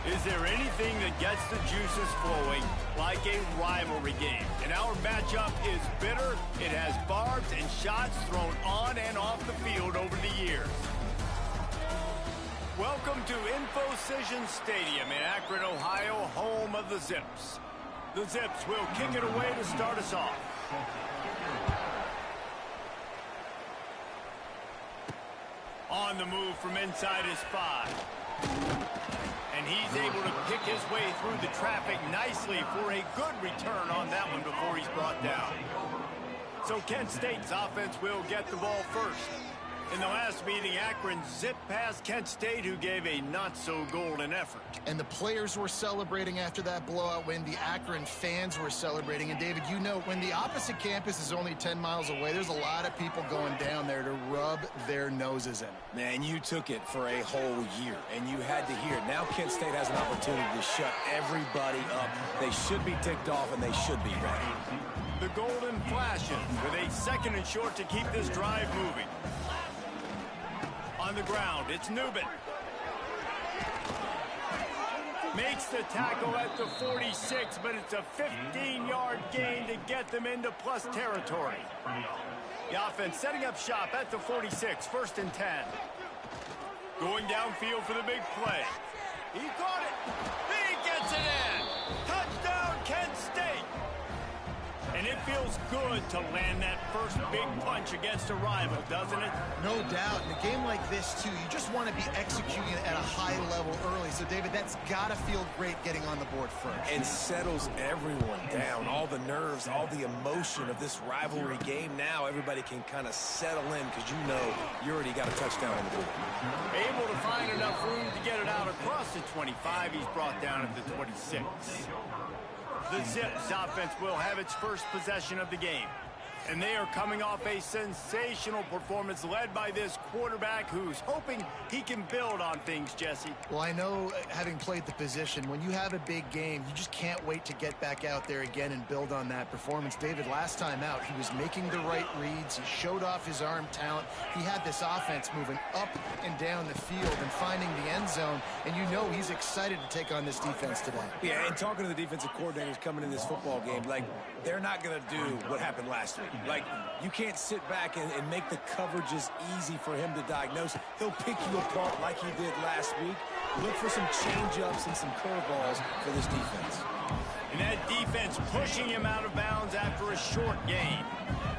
Is there anything that gets the juices flowing like a rivalry game? And our matchup is bitter. It has barbs and shots thrown on and off the field over the years. Welcome to InfoCision Stadium in Akron, Ohio, home of the Zips. The Zips will kick it away to start us off. On the move from inside his 5. And he's able to pick his way through the traffic nicely for a good return on that one before he's brought down. So Kent State's offense will get the ball first. In the last meeting, Akron zipped past Kent State, who gave a not-so-golden effort. And the players were celebrating after that blowout win. The Akron fans were celebrating. And, David, you know, when the opposite campus is only 10 miles away, there's a lot of people going down there to rub their noses in. Man, you took it for a whole year, and you had to hear it. Now Kent State has an opportunity to shut everybody up. They should be ticked off, and they should be ready. The Golden flashes with a 2nd and short to keep this drive moving. On the ground, it's Newman. Makes the tackle at the 46, but it's a 15-yard gain to get them into plus territory. The offense setting up shop at the 46, 1st and 10. Going downfield for the big play. He caught it. He gets it in. Touchdown, Kent State. And it feels good to land that first big punch against a rival, doesn't it? No doubt. In a game like this, too, you just want to be executing at a high level early. So, David, that's got to feel great getting on the board first. And settles everyone down. All the nerves, all the emotion of this rivalry game. Now everybody can kind of settle in because you know you already got a touchdown on the board. Able to find enough room to get it out across the 25. He's brought down at the 26. The Zips offense will have its first possession of the game. And they are coming off a sensational performance led by this quarterback who's hoping he can build on things, Jesse. Well, I know, having played the position, when you have a big game, you just can't wait to get back out there again and build on that performance. David, last time out, he was making the right reads. He showed off his arm talent. He had this offense moving up and down the field and finding the end zone. And you know he's excited to take on this defense today. Yeah, and talking to the defensive coordinators coming in this football game, like, they're not going to do what happened last week. Like, you can't sit back and make the coverages easy for him to diagnose. He'll pick you apart like he did last week. Look for some change-ups and some curveballs for this defense. And that defense pushing him out of bounds after a short gain.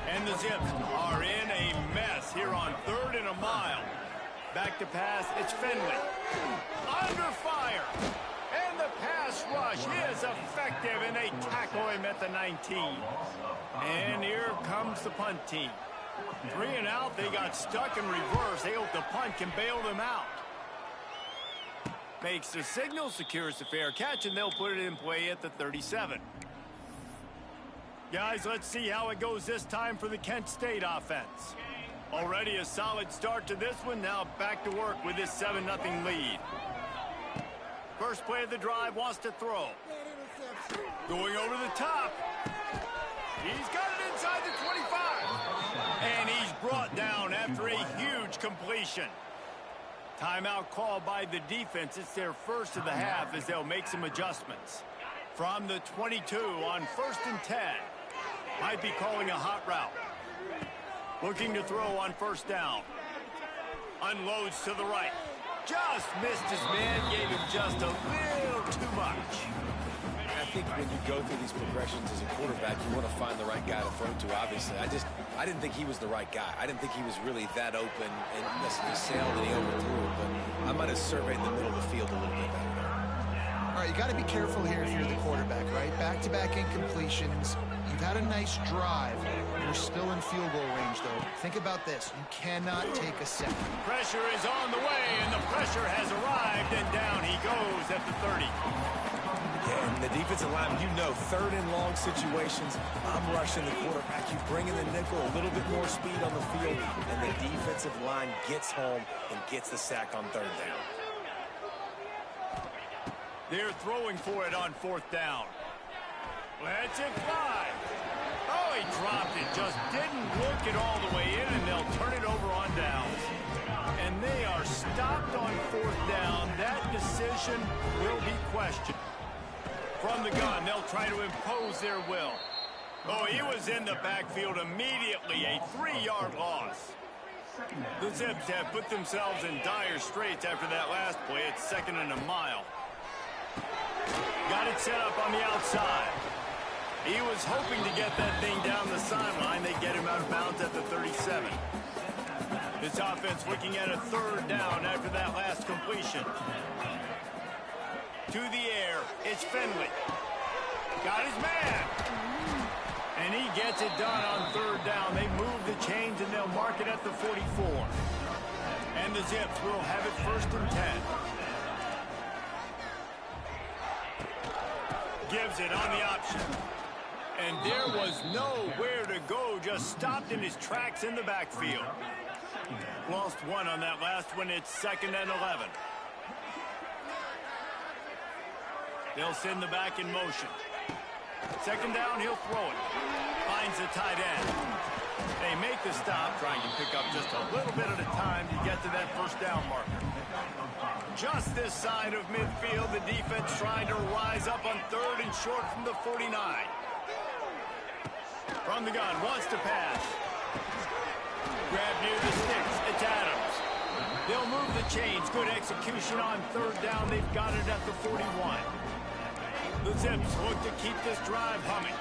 And the Zips are in a mess here on 3rd and a mile. Back to pass, it's Finley. Under fire. And the pass rush is effective, and they tackle him at the 19. And here comes the punt team. 3 and out, they got stuck in reverse. They hope the punt can bail them out. Makes the signal, secures the fair catch, and they'll put it in play at the 37. Guys, let's see how it goes this time for the Kent State offense. Already a solid start to this one. Now back to work with this 7-0 lead. First play of the drive, wants to throw. Going over the top. He's got it inside the 25. And he's brought down after a huge completion. Timeout called by the defense. It's their first of the half as they'll make some adjustments. From the 22 on 1st and 10. Might be calling a hot route. Looking to throw on 1st down. Unloads to the right. Just missed his man, gave him just a little too much. I think when you go through these progressions as a quarterback, you want to find the right guy to throw to, obviously. I didn't think he was the right guy. I didn't think he was really that open and necessarily sailed and he overthrew it, but I might have surveyed the middle of the field a little bit better there. All right, you got to be careful here if you're the quarterback, right? Back-to-back incompletions. You've had a nice drive. You're still in field goal range, though. Think about this. You cannot take a sack. Pressure is on the way, and the pressure has arrived, and down he goes at the 30. Yeah, and the defensive line, you know, 3rd and long situations, I'm rushing the quarterback. You bring in the nickel, a little bit more speed on the field, and the defensive line gets home and gets the sack on 3rd down. They're throwing for it on 4th down. Lets it fly. Oh, he dropped it. Just didn't look it all the way in, and they'll turn it over on downs. And they are stopped on fourth down. That decision will be questioned. From the gun, they'll try to impose their will. Oh, he was in the backfield immediately. A 3-yard loss. The Zips have put themselves in dire straits after that last play. It's 2nd and a mile. Got it set up on the outside. He was hoping to get that thing down the sideline. They get him out of bounds at the 37. This offense looking at a 3rd down after that last completion. To the air, it's Finley. Got his man. And he gets it done on 3rd down. They move the chains and they'll mark it at the 44. And the Zips will have it 1st and 10. Gives it on the option. And there was nowhere to go. Just stopped in his tracks in the backfield. Lost 1 on that last one. It's 2nd and 11. They'll send the back in motion. 2nd down, he'll throw it. Finds the tight end. They make the stop, trying to pick up just a little bit at a time to get to that 1st down marker. Just this side of midfield, the defense trying to rise up on 3rd and short from the 49. From the gun, wants to pass. Grab near the sticks, it's Adams. They'll move the chains, good execution on 3rd down. They've got it at the 41. The Zips look to keep this drive humming.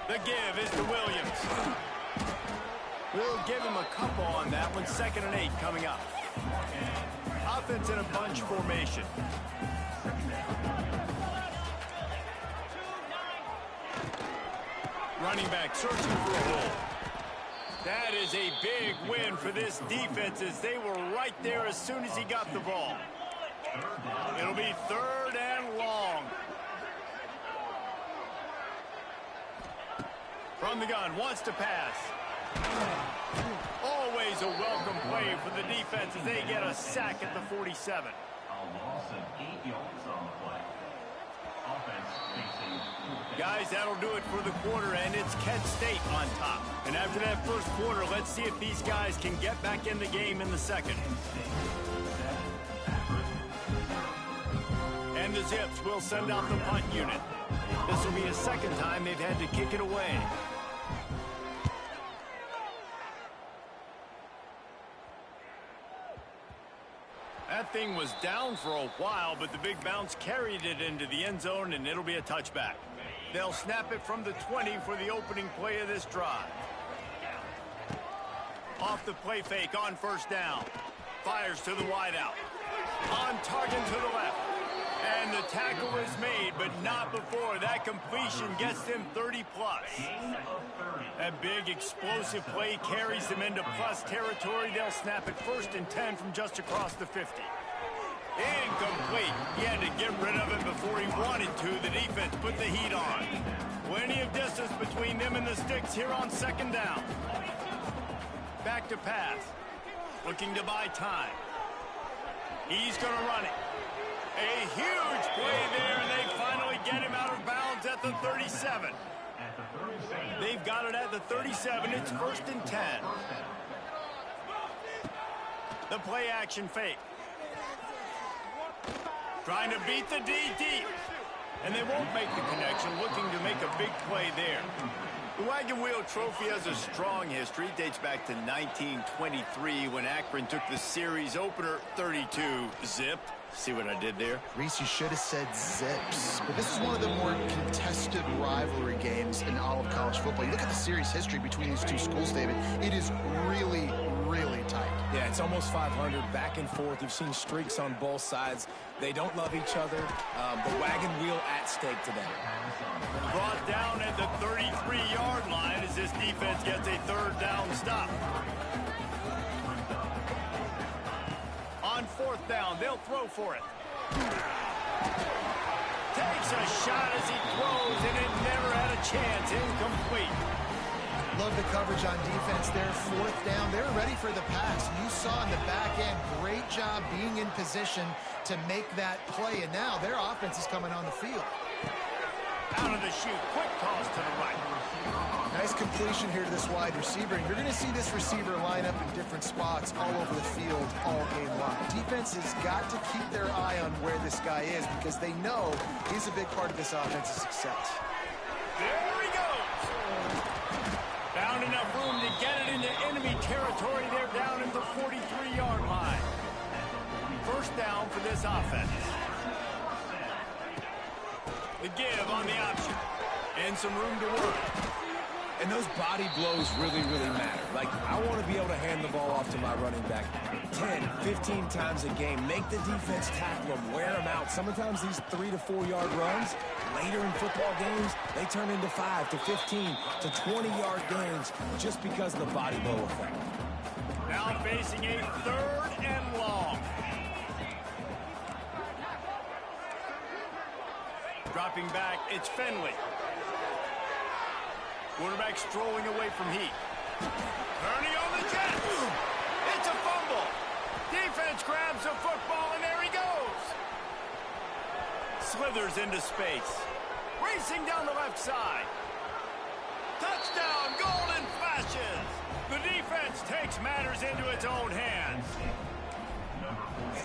The give is to Williams. We'll give him a couple on that one. 2nd and 8 coming up. Offense in a bunch formation. Running back searching for a hole. That is a big win for this defense as they were right there as soon as he got the ball. It'll be 3rd and long. From the gun, wants to pass. Always a welcome play for the defense as they get a sack at the 47. A loss of 8 yards on the play. Offense facing. Guys, that'll do it for the quarter, and it's Kent State on top. And after that 1st quarter, let's see if these guys can get back in the game in the 2nd. And the Zips will send out the punt unit. This will be a 2nd time they've had to kick it away. That thing was down for a while, but the big bounce carried it into the end zone, and it'll be a touchback. They'll snap it from the 20 for the opening play of this drive. Off the play fake on 1st down. Fires to the wideout. On target to the left. And the tackle is made, but not before. That completion gets them 30-plus. That big explosive play carries them into plus territory. They'll snap it 1st and 10 from just across the 50. Incomplete. He had to get rid of it before he wanted to. The defense put the heat on. Plenty of distance between them and the sticks here on 2nd down. Back to pass. Looking to buy time. He's going to run it. A huge play there, and they finally get him out of bounds at the 37. They've got it at the 37. It's 1st and 10. The play action fake. Trying to beat the D deep. And they won't make the connection, looking to make a big play there. The Wagon Wheel Trophy has a strong history. It dates back to 1923 when Akron took the series opener 32-zip. See what I did there? Reese, you should have said Zips. But this is one of the more contested rivalry games in all of college football. You look at the series history between these two schools, David. It is really, really tight. Yeah, it's almost 500, back and forth. You've seen streaks on both sides. They don't love each other. The wagon wheel at stake today. Brought down at the 33-yard line as this defense gets a 3rd down stop. On 4th down, they'll throw for it. Takes a shot as he throws, and it never had a chance. Incomplete. Love the coverage on defense there. 4th down. They're ready for the pass. You saw in the back end, great job being in position to make that play. And now their offense is coming on the field. Out of the chute. Quick toss to the right. Nice completion here to this wide receiver. And you're going to see this receiver line up in different spots all over the field all game long. Defense has got to keep their eye on where this guy is because they know he's a big part of this offense's success. There he goes. Found enough room to get it into enemy territory. They're down at the 43-yard line. First down for this offense. The give on the option. And some room to work. And those body blows really, really matter. Like, I want to be able to hand the ball off to my running back 10, 15 times a game. Make the defense tackle them, wear them out. Sometimes these 3 to 4 yard runs, later in football games, they turn into 5 to 15 to 20-yard gains just because of the body blow effect. Now facing a 3rd and long. Dropping back, it's Finley. Quarterback strolling away from heat. Turning on the jet. It's a fumble. Defense grabs the football, and there he goes. Slithers into space. Racing down the left side. Touchdown, golden flashes. The defense takes matters into its own hands.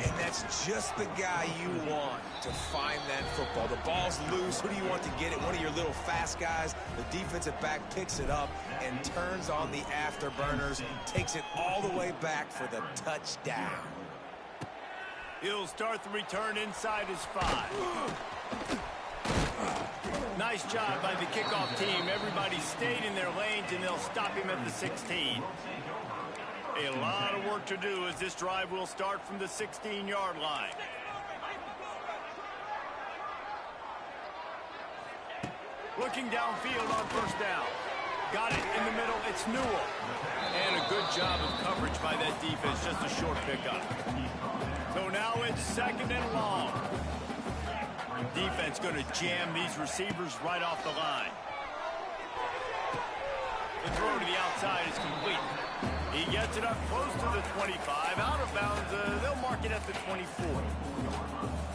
And that's just the guy you want to find that football. The ball's loose. Who do you want to get it? One of your little fast guys. The defensive back picks it up and turns on the afterburners. Takes it all the way back for the touchdown. He'll start the return inside his 5. Nice job by the kickoff team. Everybody stayed in their lanes, and they'll stop him at the 16. A lot of work to do as this drive will start from the 16-yard line. Looking downfield on first down. Got it in the middle. It's Newell. And a good job of coverage by that defense. Just a short pickup. So now it's 2nd and long. Defense going to jam these receivers right off the line. The throw to the outside is complete. He gets it up close to the 25. Out of bounds, they'll mark it at the 24.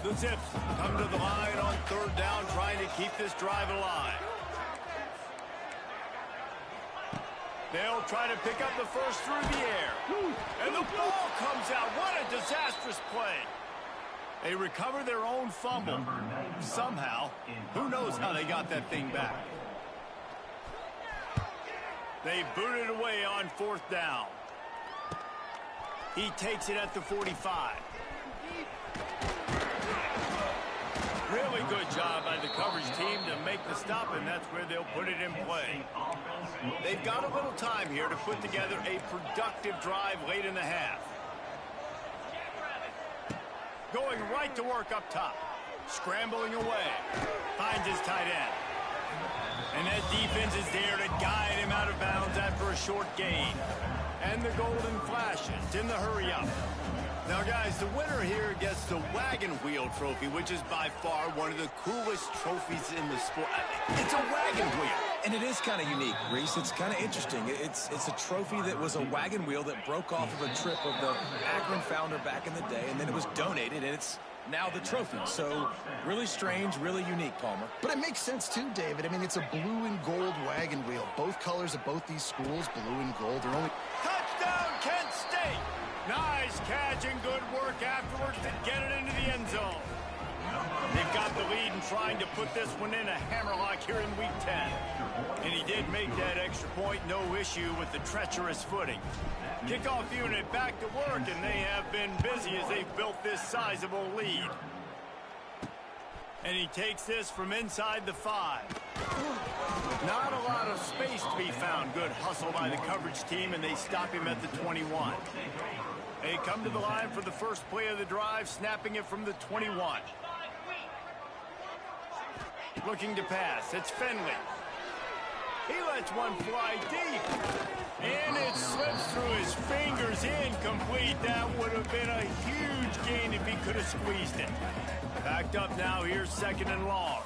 The Zips come to the line on 3rd down, trying to keep this drive alive. They'll try to pick up the first through the air. And the ball comes out. What a disastrous play. They recover their own fumble. Somehow, who knows how they got that thing back. They boot it away on 4th down. He takes it at the 45. Really good job by the coverage team to make the stop, and that's where they'll put it in play. They've got a little time here to put together a productive drive late in the half. Going right to work up top. Scrambling away. Finds his tight end. And that defense is there to guide him out of bounds after a short gain. And the golden flashes in the hurry-up. Now, guys, the winner here gets the wagon wheel trophy, which is by far one of the coolest trophies in the sport. It's a wagon wheel. And it is kind of unique, Reese. It's kind of interesting. It's a trophy that was a wagon wheel that broke off of a trip of the Akron founder back in the day, and then it was donated, and it's now the trophy. So really strange, really unique, Palmer. But it makes sense too, David. I mean, it's a blue and gold wagon wheel. Both colors of both these schools, blue and gold, are only... Touchdown, Kent State! Nice catch and good work afterwards to get it into the end zone. They've got the lead and trying to put this one in a hammerlock here in Week 10. And he did make that extra point, no issue with the treacherous footing. Kickoff unit back to work, and they have been busy as they've built this sizable lead. And he takes this from inside the 5. Not a lot of space to be found. Good hustle by the coverage team, and they stop him at the 21. They come to the line for the first play of the drive, snapping it from the 21. Looking to pass. It's Finley. He lets one fly deep. And it slips through his fingers, incomplete. That would have been a huge gain if he could have squeezed it. Backed up now, here's 2nd and long.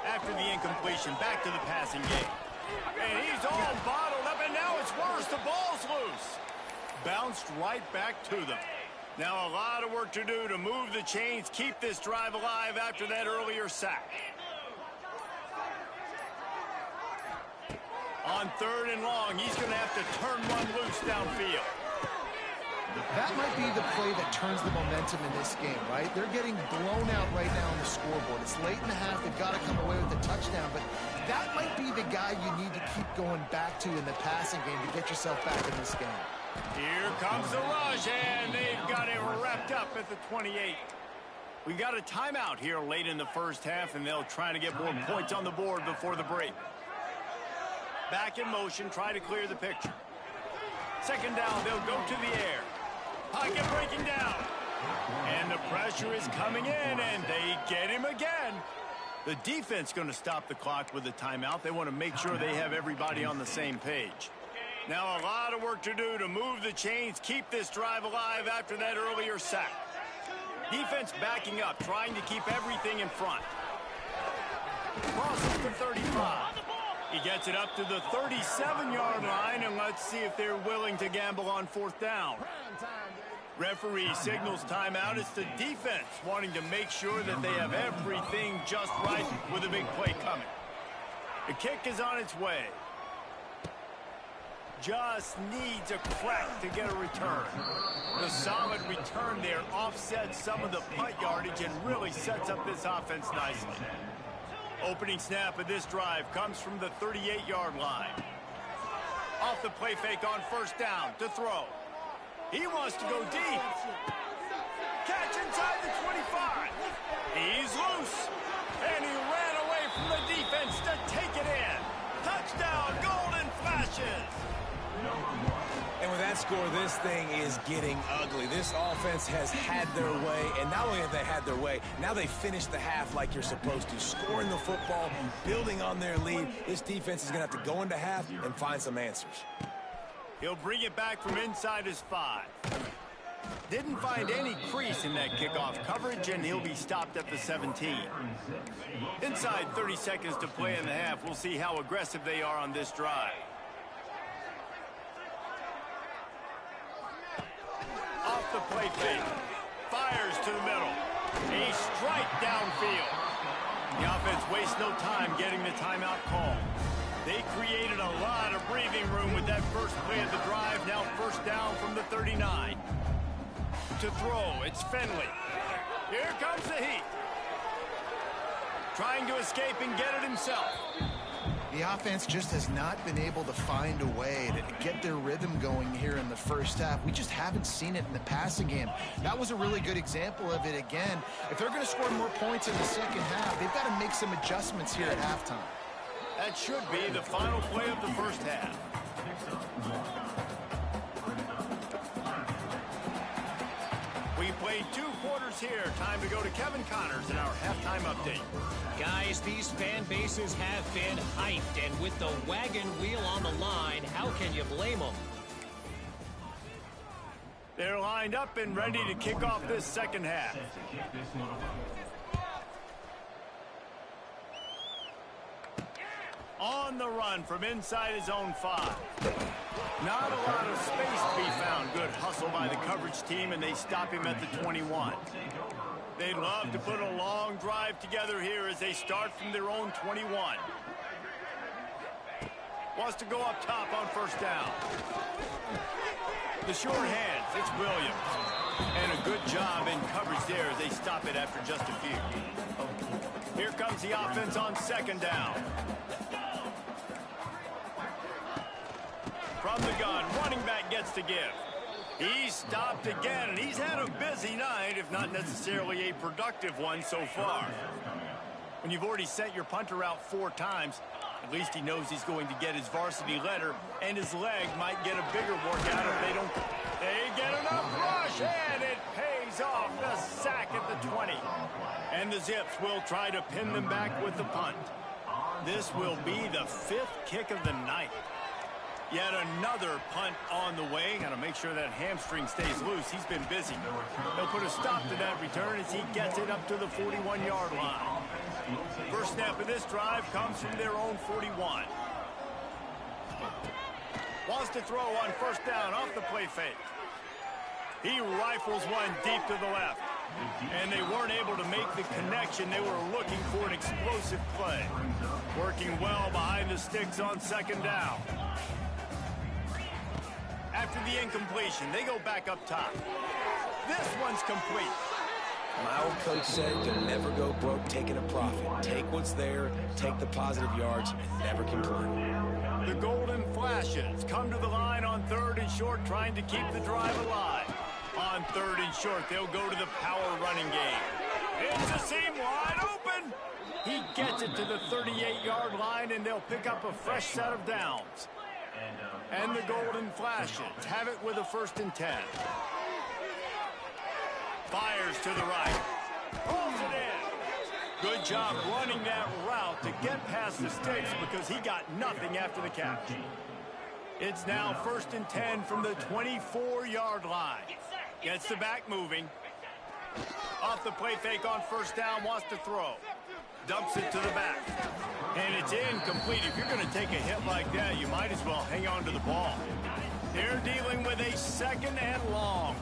After the incompletion, back to the passing game. And he's all bottled up, and now it's worse. The ball's loose. Bounced right back to them. Now a lot of work to do to move the chains, keep this drive alive after that earlier sack. On 3rd and long, he's going to have to turn one loose downfield. That might be the play that turns the momentum in this game, right? They're getting blown out right now on the scoreboard. It's late in the half. They've got to come away with a touchdown, but that might be the guy you need to keep going back to in the passing game to get yourself back in this game. Here comes the rush, and they've got it wrapped up at the 28. We got a timeout here late in the first half, and they'll try to get more points on the board before the break. Back in motion, try to clear the picture. 2nd down, they'll go to the air. Pocket breaking down. And the pressure is coming in, and they get him again. The defense going to stop the clock with a timeout. They want to make sure they have everybody on the same page. Now a lot of work to do to move the chains, keep this drive alive after that earlier sack. Defense backing up, trying to keep everything in front. Crosses the 35. He gets it up to the 37-yard line, and let's see if they're willing to gamble on 4th down. Referee signals timeout. It's the defense wanting to make sure that they have everything just right with a big play coming. The kick is on its way. Just needs a crack to get a return. The solid return there offsets some of the punt yardage and really sets up this offense nicely. Opening snap of this drive comes from the 38-yard line. Off the play fake on 1st down to throw. He wants to go deep. Catch inside the 25. He's loose. And he ran away from the defense to take it in. Touchdown, Golden Flashes. And with that score, this thing is getting ugly. This offense has had their way, and not only have they had their way, now they finished the half like you're supposed to, scoring the football, building on their lead. This defense is going to have to go into half and find some answers. He'll bring it back from inside his 5. Didn't find any crease in that kickoff coverage, and he'll be stopped at the 17. Inside 30 seconds to play in the half. We'll see how aggressive they are on this drive. Off the play fake. Fires to the middle. A strike downfield. The offense wastes no time getting the timeout call. They created a lot of breathing room with that first play of the drive. Now 1st down from the 39. To throw, it's Finley. Here comes the heat. Trying to escape and get it himself. The offense just has not been able to find a way to get their rhythm going here in the first half. We just haven't seen it in the passing game. That was a really good example of it again. If they're going to score more points in the second half, they've got to make some adjustments here at halftime. That should be the final play of the first half. We played 2 quarters here. Time to go to Kevin Connors in our halftime update. Guys, these fan bases have been hyped, and with the wagon wheel on the line, how can you blame them? They're lined up and ready to kick off this second half. On the run from inside his own 5. Not a lot of space to be found. Good hustle by the coverage team, and they stop him at the 21. They'd love to put a long drive together here as they start from their own 21. Wants to go up top on 1st down. The short hands, it's Williams. And a good job in coverage there as they stop it after just a few. Here comes the offense on 2nd down. From the gun, running back gets to give. He's stopped again, and he's had a busy night, if not necessarily a productive one so far. When you've already sent your punter out 4 times, at least he knows he's going to get his varsity letter, and his leg might get a bigger workout if they don't. They get enough rush, and it pays off. The sack at the 20. And the Zips will try to pin them back with the punt. This will be the 5th kick of the night. Yet another punt on the way. Got to make sure that hamstring stays loose. He's been busy. They'll put a stop to that return as he gets it up to the 41-yard line. First snap of this drive comes from their own 41. Wants to throw on 1st down off the play fake. He rifles one deep to the left. And they weren't able to make the connection. They were looking for an explosive play. Working well behind the sticks on second down. After the incompletion, they go back up top. This one's complete. My old coach said you'll never go broke taking a profit. Take what's there, take the positive yards, and never complain. The Golden Flashes come to the line on 3rd and short, trying to keep the drive alive. On 3rd and short, they'll go to the power running game. It's a seam wide open. He gets it to the 38-yard line, and they'll pick up a fresh set of downs. And the Golden Flashes have it with a 1st and 10. Fires to the right. Pulls it in. Good job running that route to get past the sticks because he got nothing after the catch. It's now 1st and 10 from the 24-yard line. Gets the back moving. Off the play fake on 1st down, wants to throw. Dumps it to the back. And it's incomplete. If you're going to take a hit like that, you might as well hang on to the ball. They're dealing with a 2nd and long.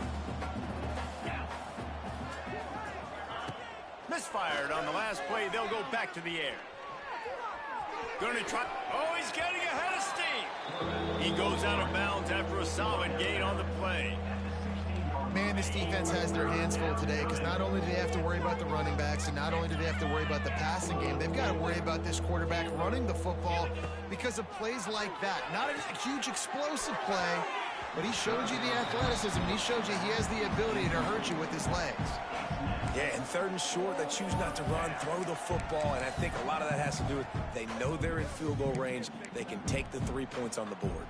Misfired on the last play. They'll go back to the air. Going to try. Oh, he's getting ahead of steam. He goes out of bounds after a solid gain on the play. Man, this defense has their hands full today because not only do they have to worry about the running backs and not only do they have to worry about the passing game, they've got to worry about this quarterback running the football because of plays like that. Not a huge explosive play, but he showed you the athleticism. He showed you he has the ability to hurt you with his legs. Yeah, and 3rd and short, they choose not to run, throw the football, and I think a lot of that has to do with they know they're in field goal range. They can take the 3 points on the board.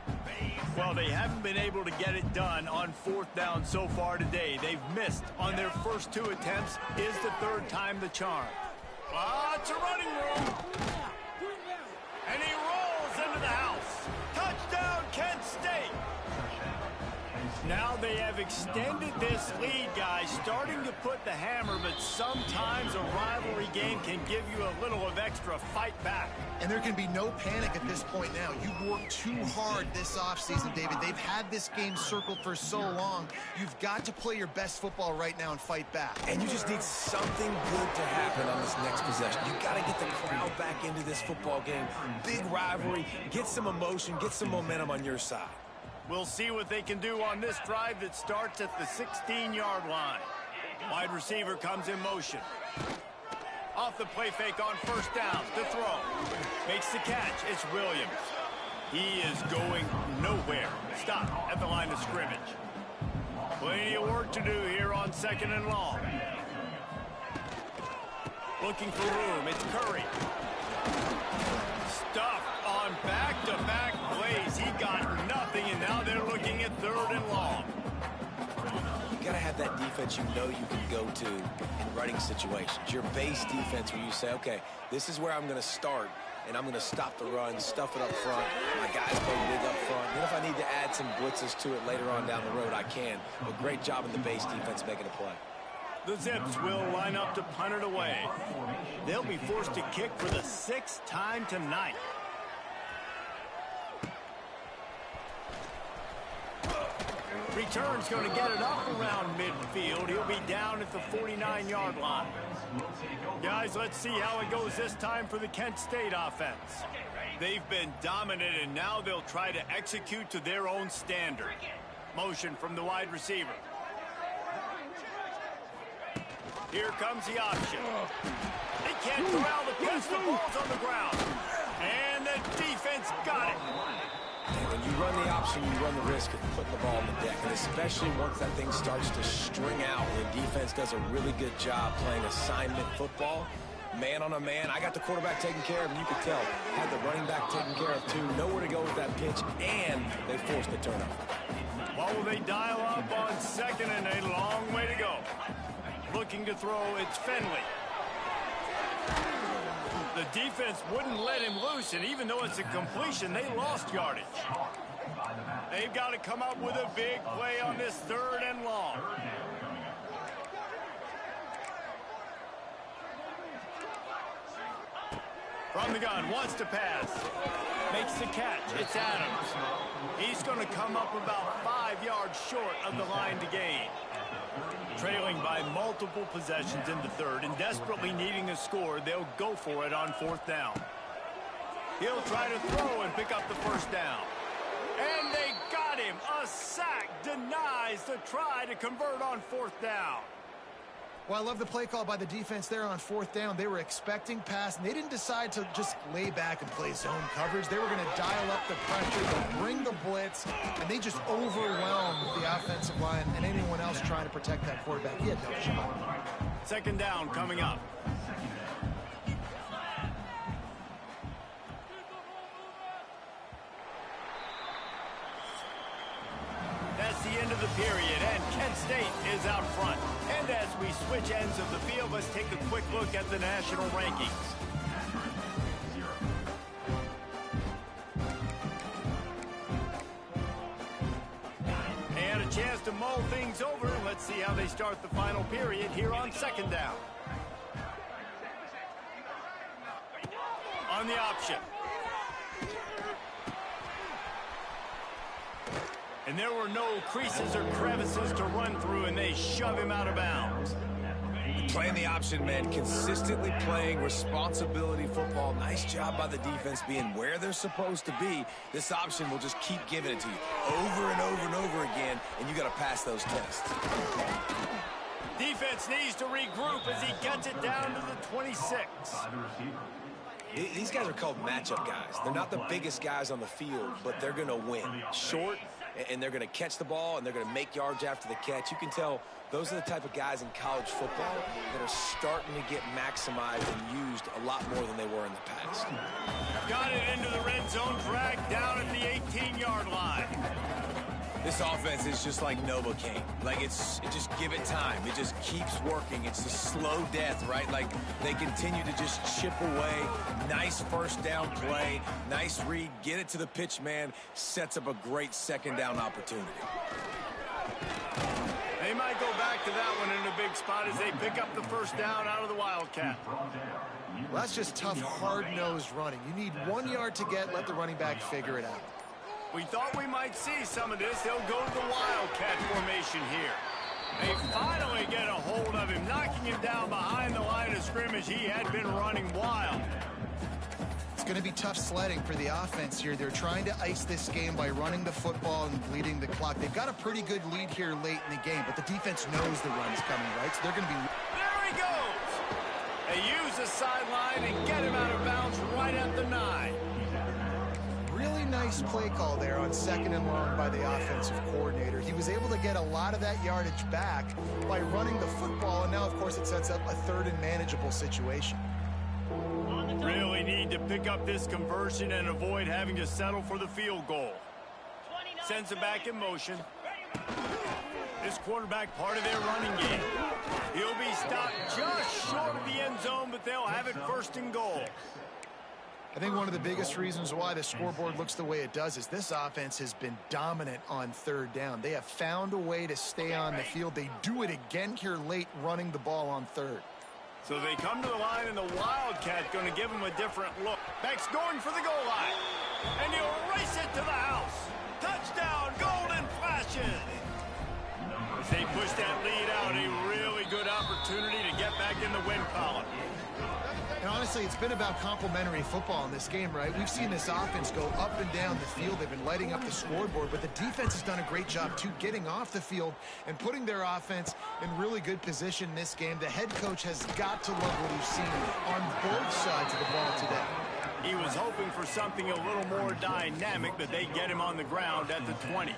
Well, they haven't been able to get it done on 4th down so far today. They've missed on their first 2 attempts. Is the 3rd time the charm. Lots of running room. And he rolls into the house. Touchdown, Kent State. Now they have extended this lead, guys, starting to put the hammer, but sometimes a rivalry game can give you a little of extra fight back. And there can be no panic at this point now. You've worked too hard this offseason, David. They've had this game circled for so long. You've got to play your best football right now and fight back. And you just need something good to happen on this next possession. You got to get the crowd back into this football game. Big rivalry. Get some emotion. Get some momentum on your side. We'll see what they can do on this drive that starts at the 16-yard line. Wide receiver comes in motion. Off the play fake on 1st down to throw. Makes the catch. It's Williams. He is going nowhere. Stop at the line of scrimmage. Plenty of work to do here on 2nd and long. Looking for room. It's Curry. Stuffed on back-to-back plays. He got nothing, and now they're looking at 3rd and long. You got to have that defense you know you can go to in running situations. Your base defense where you say, okay, this is where I'm going to start, and I'm going to stop the run, stuff it up front. My guys play big up front. Then if I need to add some blitzes to it later on down the road, I can. But great job in the base defense making a play. The Zips will line up to punt it away. They'll be forced to kick for the 6th time tonight. Return's going to get it up around midfield. He'll be down at the 49-yard line. Guys, let's see how it goes this time for the Kent State offense. They've been dominant, and now they'll try to execute to their own standard. Motion from the wide receiver. Here comes the option. They can't corral the pitch. The ball's on the ground. And the defense got it. And when you run the option, you run the risk of putting the ball on the deck. And especially once that thing starts to string out, the defense does a really good job playing assignment football. Man on a man. I got the quarterback taken care of, and you could tell. Had the running back taken care of, too. Nowhere to go with that pitch, and they forced the turnover. What will they dial up on 2nd and a long way to go? Looking to throw, it's Finley. The defense wouldn't let him loose, and even though it's a completion, they lost yardage. They've got to come up with a big play on this 3rd and long. From the gun, wants to pass. Makes the catch. It's Adams. He's going to come up about 5 yards short of the line to gain. Trailing by multiple possessions in the third and desperately needing a score, they'll go for it on 4th down. He'll try to throw and pick up the first down. And they got him. A sack denies the try to convert on 4th down. Well, I love the play call by the defense there on 4th down. They were expecting pass, and they didn't decide to just lay back and play zone coverage. They were going to dial up the pressure, bring the blitz, and they just overwhelmed the offensive line and anyone else trying to protect that quarterback. He had no shot. 2nd down coming up. That's the end of the period, and Kent State is out front. And as we switch ends of the field, let's take a quick look at the national rankings. They had a chance to mull things over. Let's see how they start the final period here on 2nd down. On the option. And there were no creases or crevices to run through, and they shove him out of bounds. Playing the option, man, consistently playing responsibility football. Nice job by the defense being where they're supposed to be. This option will just keep giving it to you over and over and over again, and you got to pass those tests. Defense needs to regroup as he gets it down to the 26. These guys are called matchup guys. They're not the biggest guys on the field, but they're going to win. Short, and they're going to catch the ball, and they're going to make yards after the catch. You can tell those are the type of guys in college football that are starting to get maximized and used a lot more than they were in the past. Got it into the red zone, dragged down at the 18-yard line. This offense is just like Novocaine. Like, it just give it time. It just keeps working. It's a slow death, right? Like, they continue to just chip away. Nice 1st down play. Nice read. Get it to the pitch man. Sets up a great 2nd down opportunity. They might go back to that one in a big spot as they pick up the 1st down out of the Wildcat. Well, that's just tough, hard-nosed running. You need 1 yard to get, let the running back figure it out. We thought we might see some of this. They'll go to the Wildcat formation here. They finally get a hold of him, knocking him down behind the line of scrimmage. He had been running wild. It's going to be tough sledding for the offense here. They're trying to ice this game by running the football and bleeding the clock. They've got a pretty good lead here late in the game, but the defense knows the run is coming, right? So they're going to be... There he goes! They use the sideline and get him out of bounds right at the 9. Really nice play call there on 2nd and long by the offensive coordinator. He was able to get a lot of that yardage back by running the football, and now, of course, it sets up a 3rd and manageable situation. Really need to pick up this conversion and avoid having to settle for the field goal. Sends it back in motion. This quarterback part of their running game. He'll be stopped just short of the end zone, but they'll have it 1st and goal. I think one of the biggest reasons why the scoreboard looks the way it does is this offense has been dominant on 3rd down. They have found a way to stay on the field. They do it again here late, running the ball on 3rd. So they come to the line, and the Wildcat going to give them a different look. Beck's going for the goal line, and he'll race it to the house. Touchdown, Golden Flashes. As they push that lead out, a really good opportunity to get back in the win column. And honestly, it's been about complementary football in this game, right? We've seen this offense go up and down the field. They've been lighting up the scoreboard, but the defense has done a great job, too, getting off the field and putting their offense in really good position in this game. The head coach has got to love what he's seen on both sides of the ball today. He was hoping for something a little more dynamic, but they get him on the ground at the 20.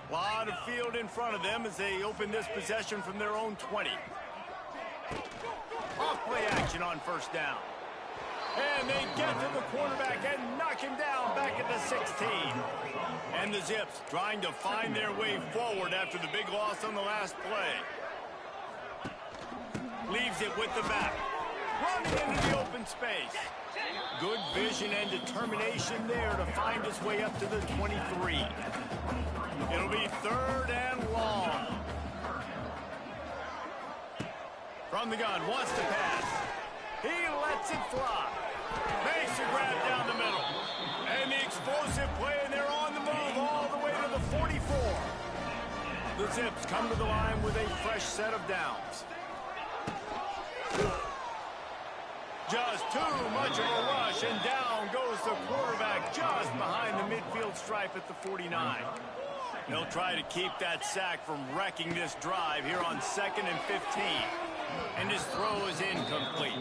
A lot of field in front of them as they open this possession from their own 20. Off-play action on 1st down. And they get to the quarterback and knock him down back at the 16. And the Zips trying to find their way forward after the big loss on the last play. Leaves it with the back. Running into the open space. Good vision and determination there to find his way up to the 23. It'll be 3rd and long. From the gun, wants to pass. He lets it fly. Makes the grab down the middle. And the explosive play, and they're on the move all the way to the 44. The Zips come to the line with a fresh set of downs. Just too much of a rush, and down goes the quarterback just behind the midfield stripe at the 49. They'll try to keep that sack from wrecking this drive here on 2nd and 15. And his throw is incomplete.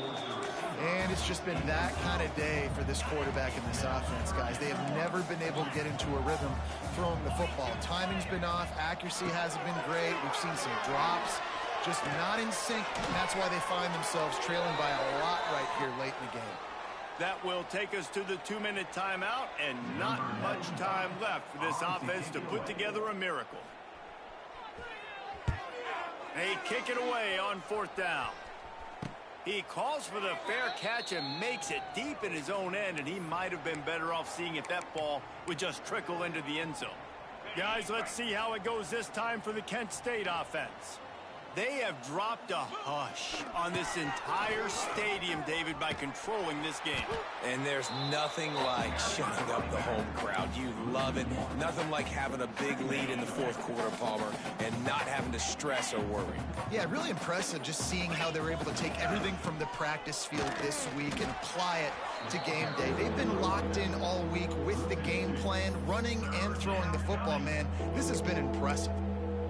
And it's just been that kind of day for this quarterback in this offense, guys. They have never been able to get into a rhythm throwing the football. Timing's been off. Accuracy hasn't been great. We've seen some drops. Just not in sync, and that's why they find themselves trailing by a lot right here late in the game. That will take us to the 2-minute timeout, and not much time left for this offense to put together a miracle. They kick it away on 4th down. He calls for the fair catch and makes it deep in his own end, and he might have been better off seeing if that ball would just trickle into the end zone. Guys, let's see how it goes this time for the Kent State offense. They have dropped a hush on this entire stadium, David, by controlling this game. And there's nothing like shutting up the home crowd. You love it. Nothing like having a big lead in the 4th quarter, Palmer, and not having to stress or worry. Yeah, really impressive just seeing how they were able to take everything from the practice field this week and apply it to game day. They've been locked in all week with the game plan, running and throwing the football, man. This has been impressive.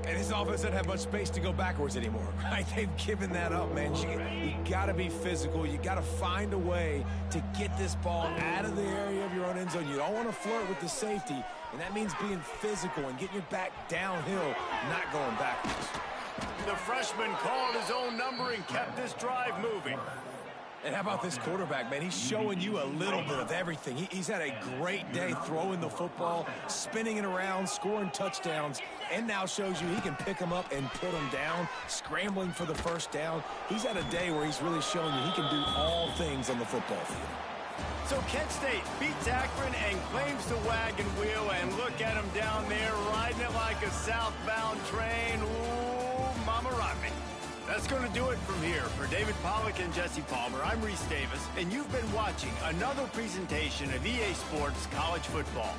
And his offense doesn't have much space to go backwards anymore, right? They've given that up, man. You got to be physical. You got to find a way to get this ball out of the area of your own end zone. You don't want to flirt with the safety, and that means being physical and getting your back downhill, not going backwards. The freshman called his own number and kept this drive moving. And how about this quarterback, man? He's showing you a little bit of everything. He's had a great day throwing the football, spinning it around, scoring touchdowns, and now shows you he can pick them up and put them down, scrambling for the first down. He's had a day where he's really showing you he can do all things on the football field. So Kent State beats Akron and claims the wagon wheel, and look at him down there riding it like a southbound train. Ooh, mama rock me. That's going to do it from here. For David Pollack and Jesse Palmer, I'm Reese Davis, and you've been watching another presentation of EA Sports College Football.